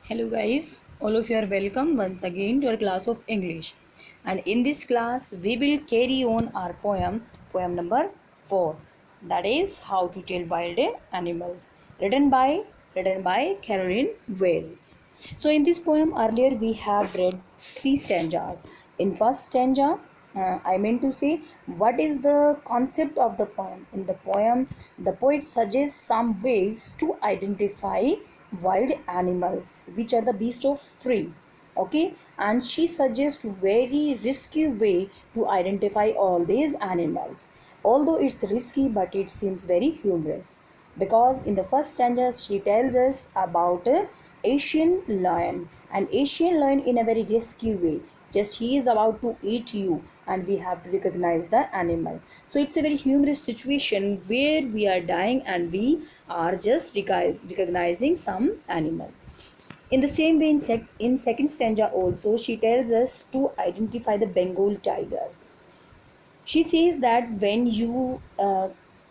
Hello guys, all of you are welcome once again to our class of English. And in this class we will carry on our poem number 4. That is How to Tell Wild Animals, written by Caroline Wells. So in this poem earlier we have read three stanzas. In first stanza I meant to say what is the concept of the poem. In the poem the poet suggests some ways to identify wild animals which are the beast of prey, okay, and she suggests very risky way to identify all these animals. Although it's risky, but it seems very humorous, because in the first stanza she tells us about a Asian lion, an Asian lion in a very risky way. Just he is about to eat you and we have to recognize the animal. So it's a very humorous situation where we are dying and we are just recognizing some animal. In the same way, in second stanza also, she tells us to identify the Bengal tiger. She says that when you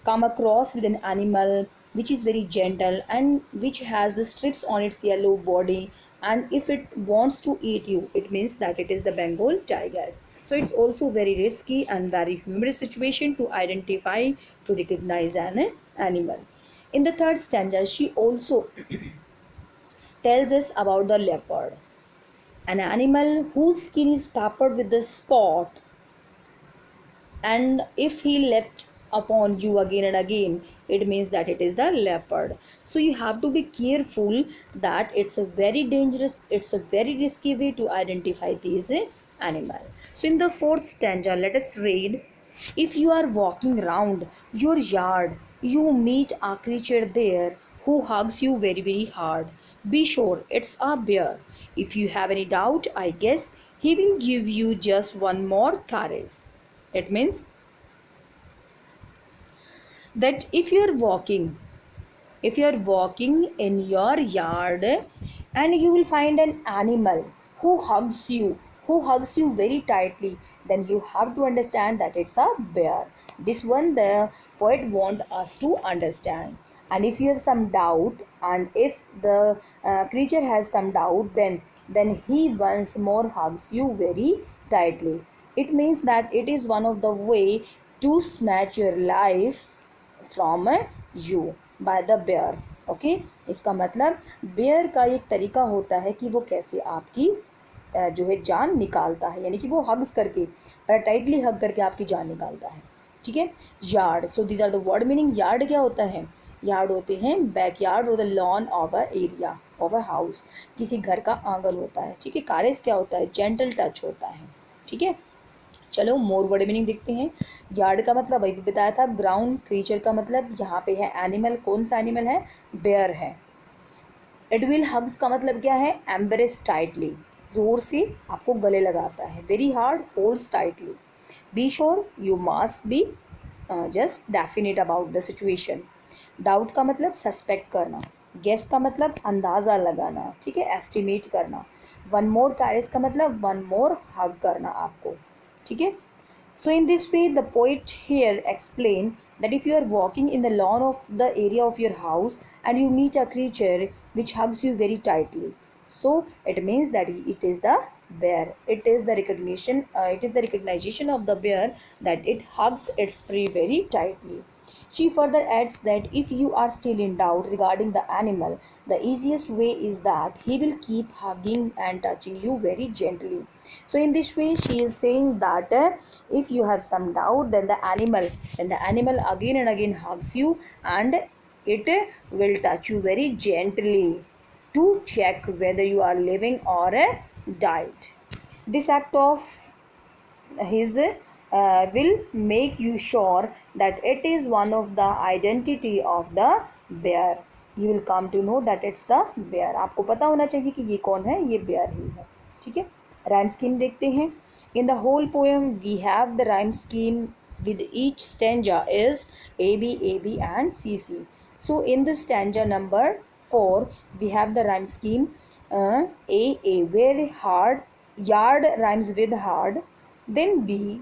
come across with an animal which is very gentle and which has the strips on its yellow body, and if it wants to eat you, it means that it is the Bengal tiger. So it's also very risky and very humorous situation to identify, to recognize an animal. In the third stanza she also tells us about the leopard, an animal whose skin is peppered with the spot, and if he leapt upon you again and again, it means that it is the leopard. So you have to be careful that it's a very dangerous, it's a very risky way to identify these animal. So in the fourth stanza let us read, if you are walking round your yard, you meet a creature there who hugs you very hard. Be sure it's a bear. If you have any doubt, I guess he will give you just one more caress. It means that if you are walking in your yard and you will find an animal who hugs you very tightly, then you have to understand that it's a bear. This one the poet want us to understand. And if you have some doubt, and if the creature has some doubt, then he once more hugs you very tightly. It means that it is one of the way to snatch your life from you by the bear. Okay, इसका मतलब bear का एक तरीका होता है कि वो कैसे आपकी जो है जान निकालता है, यानी कि वो हग्स करके, पर टाइटली हग करके आपकी जान निकालता है। ठीक है। Yard, so these are the word meaning. Yard क्या होता है? यार्ड होते हैं बैक यार्ड और the lawn of a area of a house, किसी घर का आंगन होता है। ठीक है। कारेस क्या होता है? जेंटल टच होता है। ठीक है। चलो मोर वर्ड मीनिंग देखते हैं। यार्ड का मतलब वही भी बताया था, ग्राउंड। क्रीचर का मतलब यहाँ पे है एनिमल। कौन सा एनिमल है? बेयर है। इट विल हग्स का मतलब क्या है? एम्ब्रेस टाइटली, जोर से आपको गले लगाता है। Very hard, holds tightly. Be sure, you must be just definite about the situation. Doubt का मतलब सस्पेक्ट करना। गेस का मतलब अंदाज़ा लगाना। ठीक है, एस्टिमेट करना। वन मोर कैरेज का मतलब वन मोर हग करना आपको। ठीक है। So in this way the poet here explain that if you are walking in the lawn of the area of your house and you meet a creature which hugs you very tightly, so it means that it is the bear. It is the recognition of the bear that it hugs its prey very tightly. She further adds that if you are still in doubt regarding the animal, the easiest way is that he will keep hugging and touching you very gently. So in this way she is saying that if you have some doubt, then the animal again and again hugs you, and it will touch you very gently to check whether you are living or died. This act of his will make you sure that it is one of the identity of the bear. You will come to know that it's the bear. आपको पता होना चाहिए कि ये कौन है, ये bear ही है। ठीक है। राइम स्कीम देखते हैं। In the whole poem we have the rhyme scheme with each stanza is AB, AB and CC. So in the stanza number 4 we have the rhyme scheme A, where hard yard rhymes with hard, then B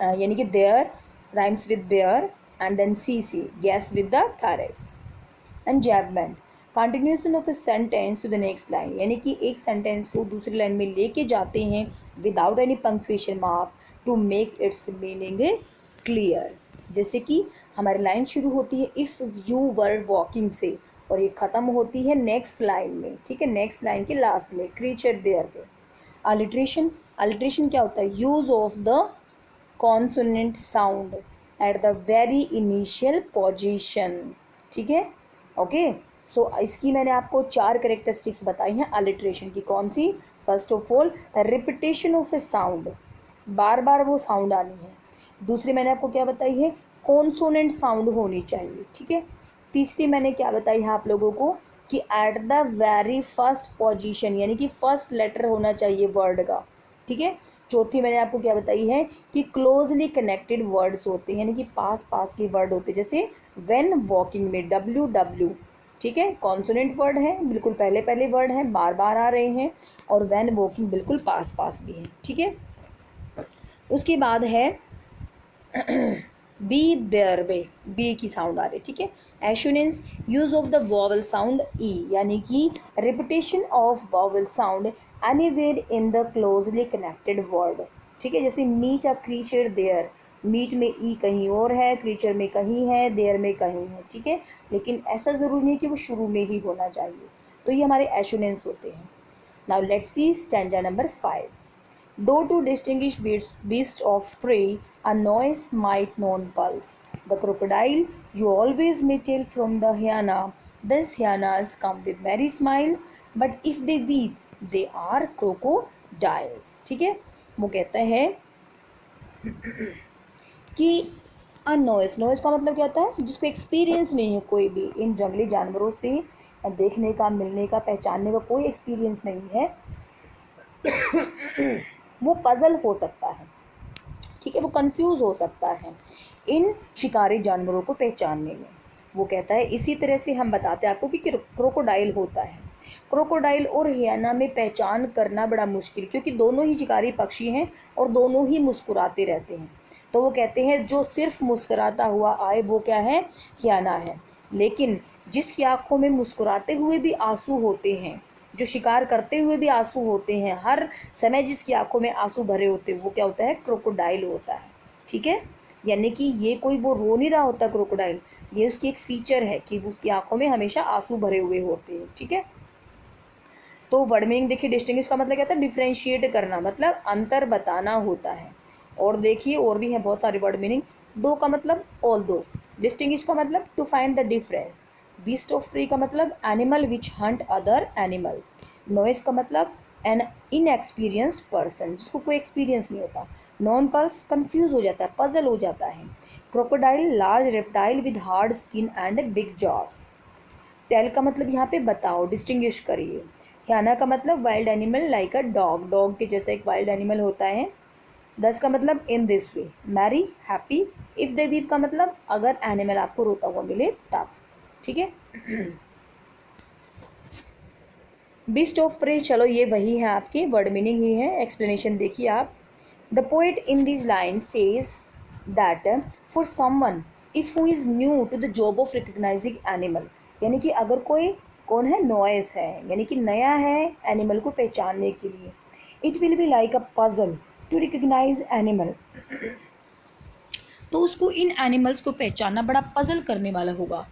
यानी कि there rhymes with bear, and then CC, guess with the caress. Enjambment, continuation of a sentence to the next line, यानी कि एक sentence को दूसरी line में लेके जाते हैं without any punctuation mark to make its meaning clear. जैसे कि हमारी लाइन शुरू होती है इफ़ यू वर वॉकिंग से, और ये ख़त्म होती है नेक्स्ट लाइन में, ठीक है, नेक्स्ट लाइन के लास्ट में क्रीचर देयर पे। अलिट्रेशन, अलिट्रेशन क्या होता है? Use of the consonant sound at the very initial position, ठीक है, ओके। सो इसकी मैंने आपको 4 करेक्टरिस्टिक्स बताई हैं अलिट्रेशन की। कौन सी? First of all repetition of a sound, बार बार वो साउंड आनी है। दूसरी मैंने आपको क्या बताई है? कॉन्सोनेंट साउंड होनी चाहिए, ठीक है। तीसरी मैंने क्या बताई है आप लोगों को कि at the very first position, यानी कि फर्स्ट लेटर होना चाहिए वर्ड का, ठीक है। चौथी मैंने आपको क्या बताई है कि क्लोजली कनेक्टेड वर्ड्स होते हैं, यानी कि पास पास के वर्ड होते हैं, जैसे व्हेन वॉकिंग में WW, ठीक है, कॉन्सोनेंट वर्ड है, बिल्कुल पहले पहले वर्ड हैं, बार बार आ रहे हैं, और व्हेन वॉकिंग बिल्कुल पास पास भी है, ठीक है। उसके बाद है बी बेयर वे, बी की साउंड आ रही है, ठीक है। Assonance, use of the vowel sound E, यानी कि repetition of vowel sound anywhere in the closely connected word, ठीक है। जैसे meet a creature there, meet में ई कहीं और है, क्रीचर में कहीं है, देयर में कहीं है, ठीक है, लेकिन ऐसा ज़रूरी नहीं कि वो शुरू में ही होना चाहिए। तो ये हमारे एशोनेंस होते हैं। Now let's see stanza number 5। Though to distinguish beasts of prey, a noise might known pulse. The crocodile you always may tell from the hyena. Thus hyenas come with merry smiles, but if they weep, they are crocodiles. ठीक है, वो कहता है कि अ noise, noise का मतलब क्या होता है? जिसको एक्सपीरियंस नहीं है कोई भी इन जंगली जानवरों से देखने का, मिलने का, पहचानने का कोई एक्सपीरियंस नहीं है, वो पजल हो सकता है, ठीक है, वो कंफ्यूज हो सकता है इन शिकारी जानवरों को पहचानने में। वो कहता है इसी तरह से हम बताते हैं आपको कि क्रोकोडाइल होता है। क्रोकोडाइल और हियाना में पहचान करना बड़ा मुश्किल, क्योंकि दोनों ही शिकारी पक्षी हैं और दोनों ही मुस्कुराते रहते हैं। तो वो कहते हैं जो सिर्फ मुस्कुराता हुआ आए वो क्या है? हियाना है। लेकिन जिसकी आंखों में मुस्कुराते हुए भी आंसू होते हैं, जो शिकार करते हुए भी आंसू होते हैं, हर समय जिसकी आंखों में आंसू भरे होते हैं, वो क्या होता है? क्रोकोडाइल होता है, ठीक है। यानी कि ये कोई वो रो नहीं रहा होता क्रोकोडाइल, ये उसकी एक फीचर है कि उसकी आंखों में हमेशा आंसू भरे हुए होते हैं, ठीक है। तो वर्ड मीनिंग देखिए, डिस्टिंग्विश का मतलब क्या होता है? डिफ्रेंशिएट करना, मतलब अंतर बताना होता है। और देखिए और भी है बहुत सारे वर्ड मीनिंग। दो का मतलब ऑल दो, डिस्टिंग्विश का मतलब to find the difference, beast of prey का मतलब animal which hunt other animals, noise का मतलब एन इनएक्सपीरियंस्ड पर्सन, जिसको कोई एक्सपीरियंस नहीं होता, नॉन पल्स कन्फ्यूज हो जाता है, पजल हो जाता है, crocodile large reptile with hard skin and big jaws, tell का मतलब यहाँ पे बताओ, डिस्टिंग्विश करिए, हियाना का मतलब wild animal like a dog, dog के जैसा एक वाइल्ड एनिमल होता है। 10 का मतलब in this way, merry, happy, if they weep का मतलब अगर एनिमल आपको रोता हुआ मिले तब, ठीक है। बीस्ट ऑफ प्रे, चलो ये वही है, आपकी वर्ड मीनिंग ही है, एक्सप्लेनेशन देखिए आप। The poet in this line says that for someone if who is new to the job of recognising animal, यानी कि अगर कोई कौन है? नॉइस है, यानी कि नया है एनिमल को पहचानने के लिए। It will be like a puzzle to recognise animal, तो उसको इन एनिमल्स को पहचानना बड़ा पजल करने वाला होगा।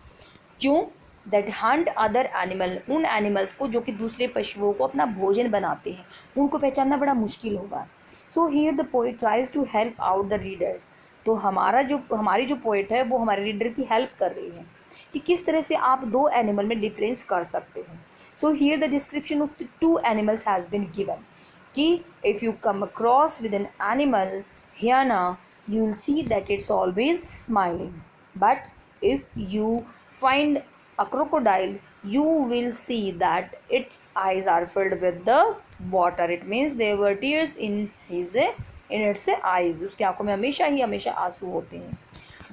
क्यों? दैट हंट अदर एनिमल, उन एनिमल्स को जो कि दूसरे पशुओं को अपना भोजन बनाते हैं, उनको पहचानना बड़ा मुश्किल होगा। So here the poet tries to help out the readers, तो हमारी जो पोइट है वो हमारे रीडर की हेल्प कर रही है कि किस तरह से आप दो एनिमल में डिफरेंस कर सकते हो। So here the description of the two animals has been given कि if you come across with an animal hyena, you'll see that it's always smiling, but if you find a crocodile, you will see that its eyes are filled with the water. It means there were tears in its eyes, उसकी आंखों में हमेशा आंसू होते हैं।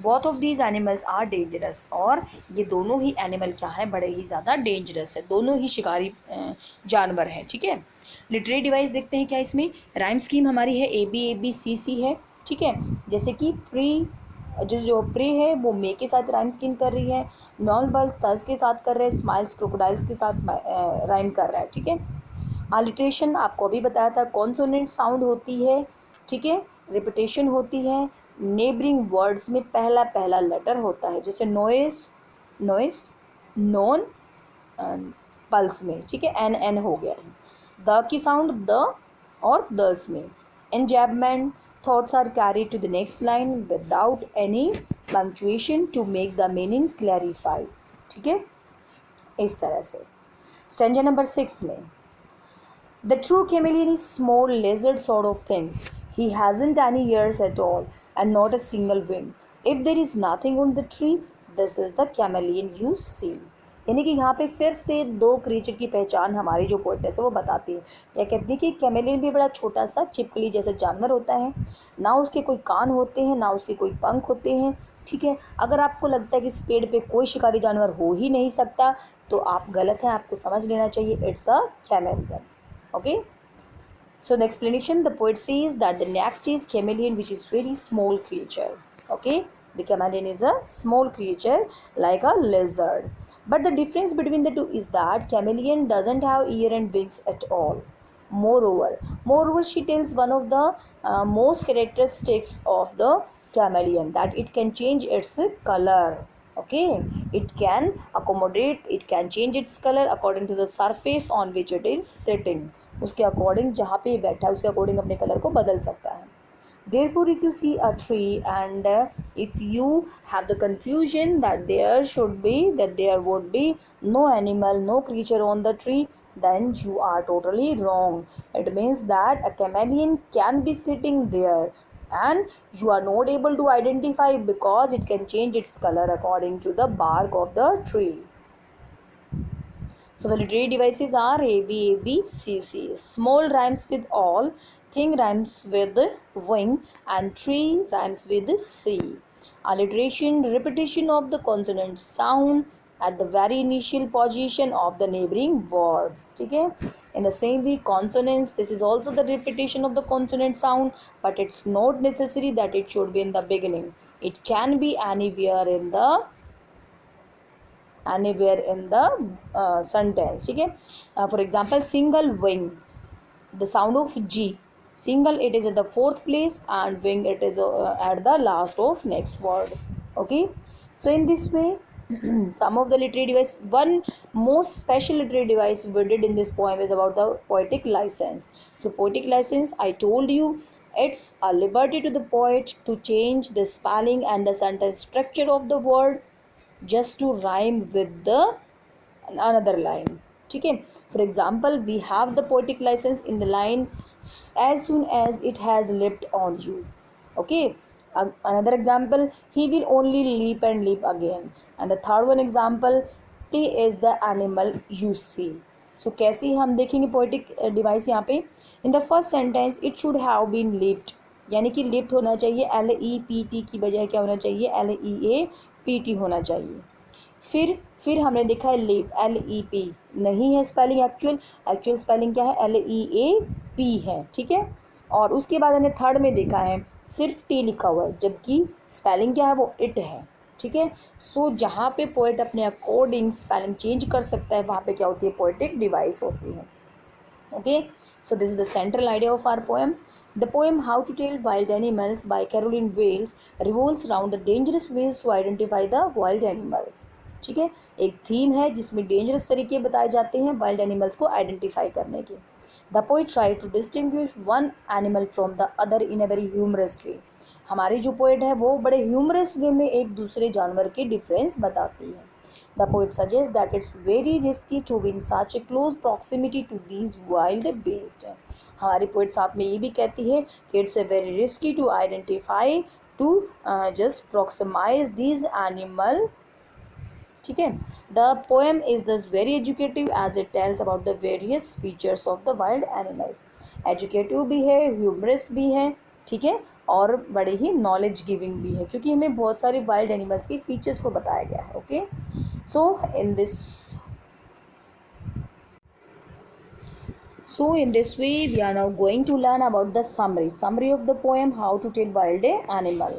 Both of these animals are dangerous, और ये दोनों ही एनिमल क्या है? बड़े ही ज़्यादा डेंजरस है, दोनों ही शिकारी जानवर हैं, ठीक है। लिटरेरी डिवाइस देखते हैं क्या इसमें। राइम स्कीम हमारी है A B C C है, ठीक है। जैसे कि प्री जो प्रे है वो मे के साथ राइम स्कीम कर रही है, नॉन बर्ड्स तर्स के साथ कर रहे हैं, स्माइल्स क्रोकोडाइल्स के साथ राइम कर रहा है, ठीक है। अलिट्रेशन आपको अभी बताया था, कॉन्सोनेंट साउंड होती है, ठीक है, रिपीटेशन होती है, नेबरिंग वर्ड्स में पहला पहला लेटर होता है, जैसे नॉइस, नॉइस, नॉन, पल्स में, ठीक है, एन एन हो गया है। द की साउंड द और दस में। Enjambment, thoughts are carried to the next line without any punctuation to make the meaning clarify, ठीक है, इस तरह से। स्टैंजा नंबर 6 में, the true chameleon is small lizard sort of things. He hasn't any ears at all and not a single wing. If there is nothing on the tree, this is the chameleon you see. यानी कि यहाँ पे फिर से दो creature की पहचान हमारी जो पोएट्रेस है वो बताती है। क्या कहती है कि कैमेलियन भी बड़ा छोटा सा छिपकली जैसा जानवर होता है, ना उसके कोई कान होते हैं ना उसके कोई पंख होते हैं, ठीक है। अगर आपको लगता है कि इस पेड़ पे कोई शिकारी जानवर हो ही नहीं सकता तो आप गलत हैं, आपको समझ लेना चाहिए, it's a chameleon. Okay, so the explanation, the poet says that the next is chameleon, which is very small creature. Okay, the chameleon is a small creature like a lizard, but the difference between the two is that chameleon doesn't have ear and wings at all. Moreover, she tells one of the most characteristics of the chameleon, that it can change its color. Okay, it can accommodate, it can change its color according to the surface on which it is sitting. उसके according जहाँ पे बैठा है उसके according अपने colour को बदल सकता है। Therefore, if you see a tree and if you have the confusion that there would be no animal, no creature on the tree, then you are totally wrong. It means that a chameleon can be sitting there and you are not able to identify because it can change its color according to the bark of the tree. So the literary devices are A, B, A, B, C, C. Small rhymes with all, thing rhymes with wing, and tree rhymes with C. Alliteration, repetition of the consonant sound at the very initial position of the neighboring words. ठीक है? In the same way, consonants, this is also the repetition of the consonant sound, but it's not necessary that it should be in the beginning. It can be anywhere in the sentence, ठीक है। For example, single wing, the sound of G, single it is at the fourth place and wing it is at the last of next word. Okay, so in this way some of the literary device, one most special literary device we did in this poem is about the poetic license. So poetic license, I told you, it's a liberty to the poet to change the spelling and the sentence structure of the word just to rhyme with the another line, ठीक है। For example, we have the poetic license in the line as soon as it has leapt on you. Okay, another example, he will only leap and leap again, and the third one example, T is the animal you see. So कैसी हम देखेंगे poetic device यहाँ पे, in the first sentence it should have been leaped, यानी कि lift होना चाहिए, LEPT की बजाय क्या होना चाहिए, LEAPT होना चाहिए। फिर हमने देखा है लीप, LEP नहीं है स्पेलिंग, एक्चुअल स्पेलिंग क्या है, LEAP है, ठीक है। और उसके बाद हमने थर्ड में देखा है सिर्फ टी लिखा हुआ है जबकि स्पेलिंग क्या है वो इट है, ठीक है। सो जहाँ पे पोएट अपने अकॉर्डिंग स्पेलिंग चेंज कर सकता है वहाँ पे क्या होती है, पोएटिक डिवाइस होती है। Okay, so this is the central idea of our poem. The poem How to Tell Wild Animals by Caroline Wales revolves around the dangerous ways to identify the wild animals. ठीक है, एक theme है जिसमें dangerous तरीके बताए जाते हैं wild animals को आइडेंटिफाई करने के। The poet try to distinguish one animal from the other in a very humorous way. हमारी जो पोएट है वो बड़े ह्यूमरस वे में एक दूसरे जानवर के डिफरेंस बताती है। The poet suggests that it's very risky to be in such a close proximity to these wild beasts. हमारी पोइट साथ में ये भी कहती है कि it's a very risky to identify to just proximize these animal, ठीक है। The poem is thus very educative as it tells about the various features of the wild animals. Educative भी है, ह्यूमरस भी है, ठीक है, और बड़े ही नॉलेज गिविंग भी है क्योंकि हमें बहुत सारे वाइल्ड एनिमल्स की फीचर्स को बताया गया है। Okay, so in this way we are now going to learn about the summary of the poem How to Tell Wild Animal.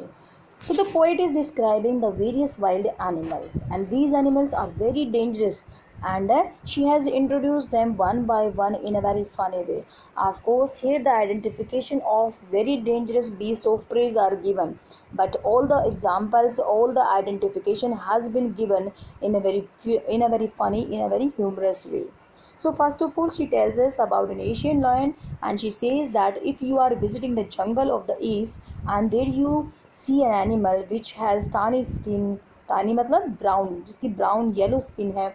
So the poet is describing the various wild animals, and these animals are very dangerous. And she has introduced them one by one in a very funny way. Of course, here the identification of very dangerous beasts of prey are given, but all the examples, all the identification has been given in a very funny, in a very humorous way. So first of all, she tells us about an Asian lion, and she says that if you are visiting the jungle of the east and there you see an animal which has tiny skin, tiny मतलब brown, जिसकी brown yellow skin है,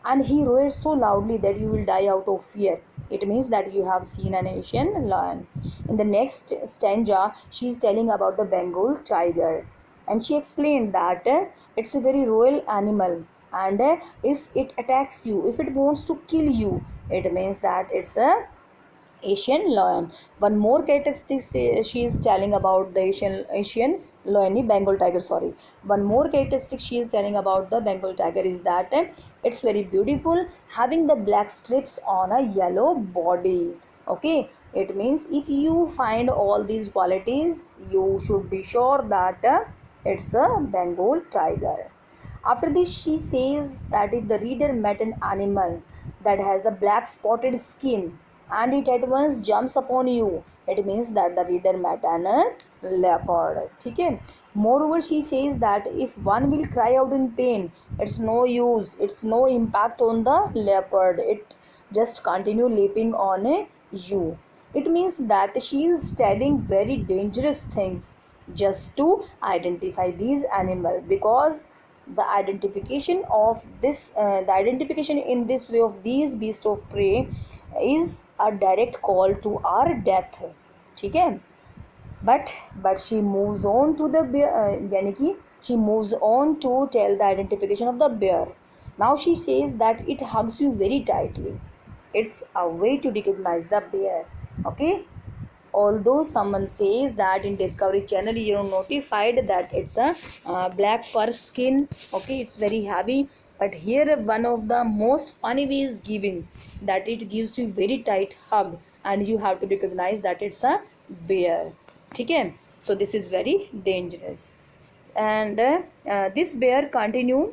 and he roars so loudly that you will die out of fear, it means that you have seen an Asian lion. In the next stanza, she is telling about the Bengal tiger, and she explained that it's a very royal animal, and if it attacks you, if it wants to kill you, it means that it's a Asian lion. One more characteristic she is telling about the Asian lion, Bengal tiger. Sorry. One more characteristic she is telling about the Bengal tiger is that it's very beautiful, having the black strips on a yellow body. Okay, it means if you find all these qualities, you should be sure that it's a Bengal tiger. After this, she says that if the reader met an animal that has the black spotted skin and it at once jumps upon you, it means that the reader met an leopard. Okay? Moreover, she says that if one will cry out in pain, it's no use, it's no impact on the leopard, it just continue leaping on you. It means that she is telling very dangerous things just to identify these animals, because the identification of this the identification in this way of these beasts of prey is a direct call to our death. ठीक है, but she moves on to the bear, यानी कि she moves on to tell the identification of the bear. Now she says that it hugs you very tightly, it's a way to recognize the bear. Okay, although someone says that in Discovery Channel you are notified that it's a black fur skin, okay, it's very heavy, but here one of the most funny ways giving that it gives you very tight hug and you have to recognize that it's a bear. ठीक है, so this is very dangerous, and this bear continue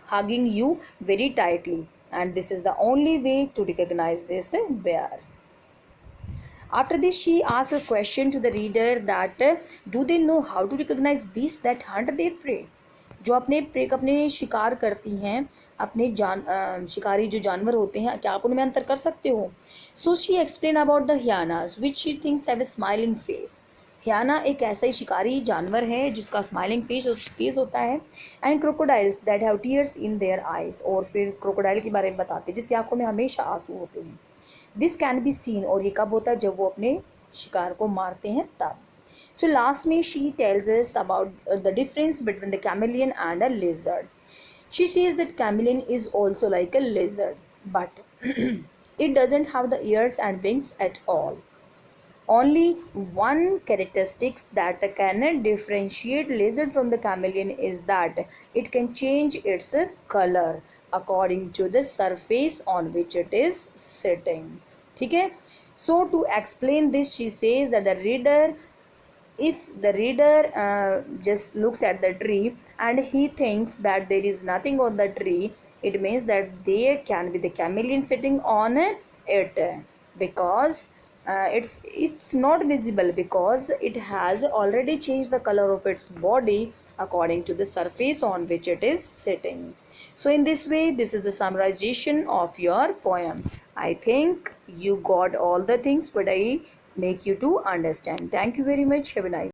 hugging you very tightly, and this is the only way to recognize this bear. After this, she asks a question to the reader that do they know how to recognize beasts that hunt their prey? जो अपने शिकार करती हैं, अपने शिकारी जो जानवर होते हैं, क्या आप उनमें अंतर कर सकते हो? So she explain about the hyenas which she thinks have a smiling face. Hyena एक ऐसा ही शिकारी जानवर है जिसका स्माइलिंग फेस होता है. And crocodiles that have tears in their eyes, और फिर क्रोकोडाइल के बारे में बताते हैं जिसकी आंखों में हमेशा आंसू होते हैं. दिस कैन बी सीन, और ये कब होता है? जब वो अपने शिकार को मारते हैं तब. So last me she tells us about the difference between the chameleon and a lizard. She says that chameleon is also like a lizard, but it doesn't have the ears and wings at all. Only one characteristic that can differentiate lizard from the chameleon is that it can change its color according to the surface on which it is sitting. ठीक है? So to explain this, she says that the reader, if the reader just looks at the tree and he thinks that there is nothing on the tree, it means that there can be the chameleon sitting on it, because it's not visible, because it has already changed the color of its body according to the surface on which it is sitting. So in this way, this is the summarization of your poem. I think you got all the things, but I make you to understand. Thank you very much. Have a nice